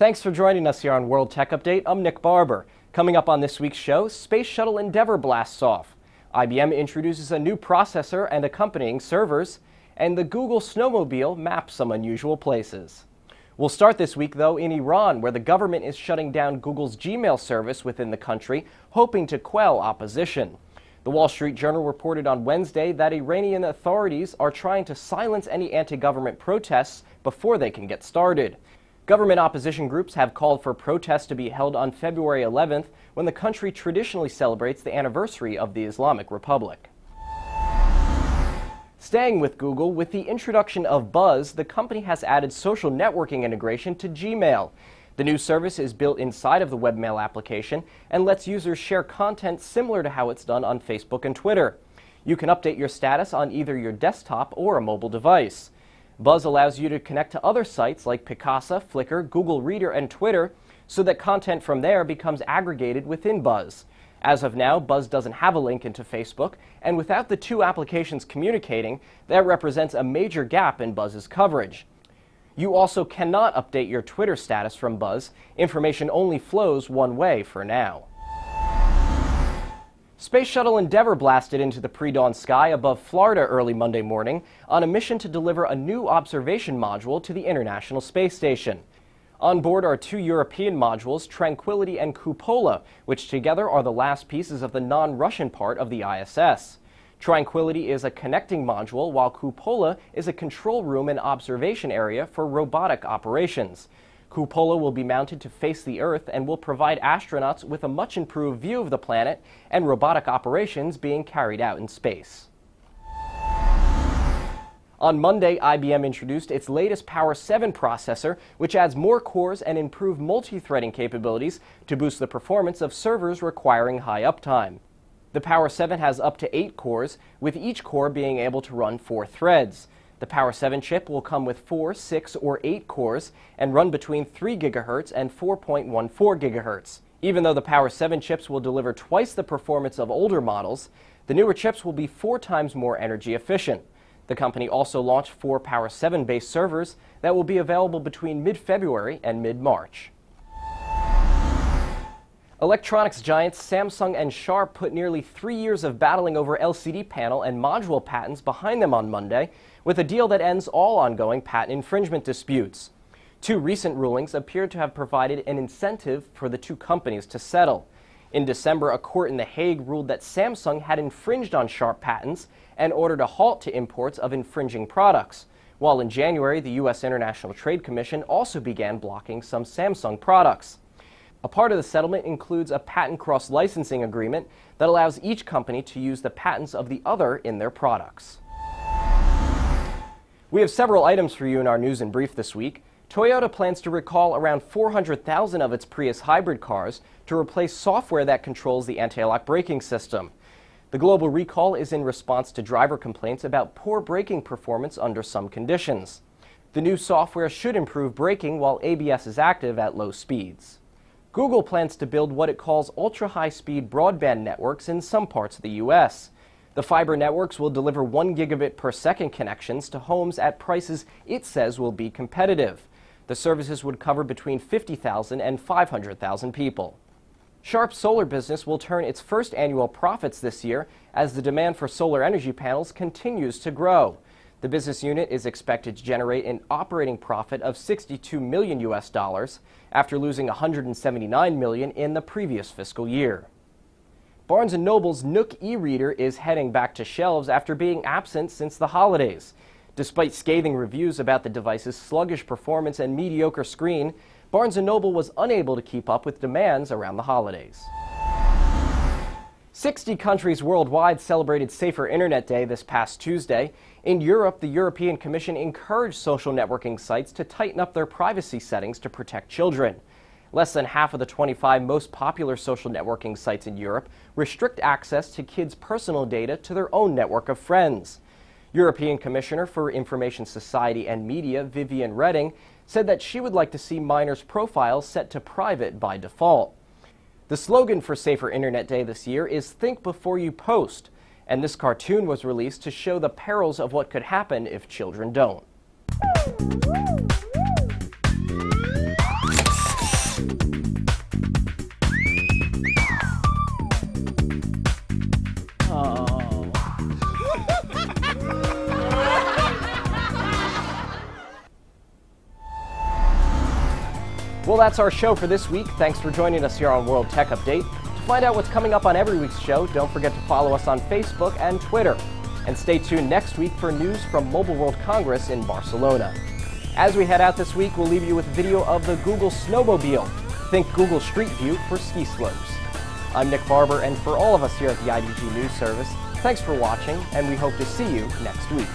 Thanks for joining us here on World Tech Update. I'm Nick Barber. Coming up on this week's show, Space Shuttle Endeavour blasts off. IBM introduces a new processor and accompanying servers, and the Google snowmobile maps some unusual places. We'll start this week, though, in Iran, where the government is shutting down Google's Gmail service within the country, hoping to quell opposition. The Wall Street Journal reported on Wednesday that Iranian authorities are trying to silence any anti-government protests before they can get started. Government opposition groups have called for protests to be held on February 11th, when the country traditionally celebrates the anniversary of the Islamic Republic. Staying with Google, with the introduction of Buzz, the company has added social networking integration to Gmail. The new service is built inside of the webmail application and lets users share content similar to how it's done on Facebook and Twitter. You can update your status on either your desktop or a mobile device. Buzz allows you to connect to other sites like Picasa, Flickr, Google Reader, and Twitter, so that content from there becomes aggregated within Buzz. As of now, Buzz doesn't have a link into Facebook, and without the two applications communicating, that represents a major gap in Buzz's coverage. You also cannot update your Twitter status from Buzz. Information only flows one way for now. Space Shuttle Endeavour blasted into the pre-dawn sky above Florida early Monday morning on a mission to deliver a new observation module to the International Space Station. On board are two European modules, Tranquility and Cupola, which together are the last pieces of the non-Russian part of the ISS. Tranquility is a connecting module, while Cupola is a control room and observation area for robotic operations. Cupola will be mounted to face the Earth and will provide astronauts with a much improved view of the planet and robotic operations being carried out in space. On Monday, IBM introduced its latest Power 7 processor, which adds more cores and improved multi-threading capabilities to boost the performance of servers requiring high uptime. The Power 7 has up to 8 cores, with each core being able to run 4 threads. The Power 7 chip will come with 4, 6, or 8 cores and run between 3 GHz and 4.14 GHz. Even though the Power 7 chips will deliver twice the performance of older models, the newer chips will be 4 times more energy efficient. The company also launched 4 Power 7-based servers that will be available between mid-February and mid-March. Electronics giants Samsung and Sharp put nearly 3 years of battling over LCD panel and module patents behind them on Monday, with a deal that ends all ongoing patent infringement disputes. 2 recent rulings appear to have provided an incentive for the 2 companies to settle. In December, a court in The Hague ruled that Samsung had infringed on Sharp patents and ordered a halt to imports of infringing products, while in January, the U.S. International Trade Commission also began blocking some Samsung products. A part of the settlement includes a patent cross-licensing agreement that allows each company to use the patents of the other in their products. We have several items for you in our news in brief this week. Toyota plans to recall around 400,000 of its Prius hybrid cars to replace software that controls the anti-lock braking system. The global recall is in response to driver complaints about poor braking performance under some conditions. The new software should improve braking while ABS is active at low speeds. Google plans to build what it calls ultra-high-speed broadband networks in some parts of the U.S. The fiber networks will deliver 1 gigabit per second connections to homes at prices it says will be competitive. The services would cover between 50,000 and 500,000 people. Sharp's solar business will turn its first annual profits this year as the demand for solar energy panels continues to grow. The business unit is expected to generate an operating profit of $62 million after losing $179 million in the previous fiscal year. Barnes & Noble's Nook e-reader is heading back to shelves after being absent since the holidays. Despite scathing reviews about the device's sluggish performance and mediocre screen, Barnes & Noble was unable to keep up with demands around the holidays. 60 countries worldwide celebrated Safer Internet Day this past Tuesday. In Europe, the European Commission encouraged social networking sites to tighten up their privacy settings to protect children. Less than half of the 25 most popular social networking sites in Europe restrict access to kids' personal data to their own network of friends. European Commissioner for Information Society and Media, Viviane Reding, said that she would like to see minors' profiles set to private by default. The slogan for Safer Internet Day this year is "Think Before You Post," and this cartoon was released to show the perils of what could happen if children don't. that's our show for this week. Thanks for joining us here on World Tech Update. To find out what's coming up on every week's show, don't forget to follow us on Facebook and Twitter. And stay tuned next week for news from Mobile World Congress in Barcelona. As we head out this week, we'll leave you with video of the Google Snowmobile. Think Google Street View for ski slopes. I'm Nick Barber, and for all of us here at the IDG News Service, thanks for watching, and we hope to see you next week.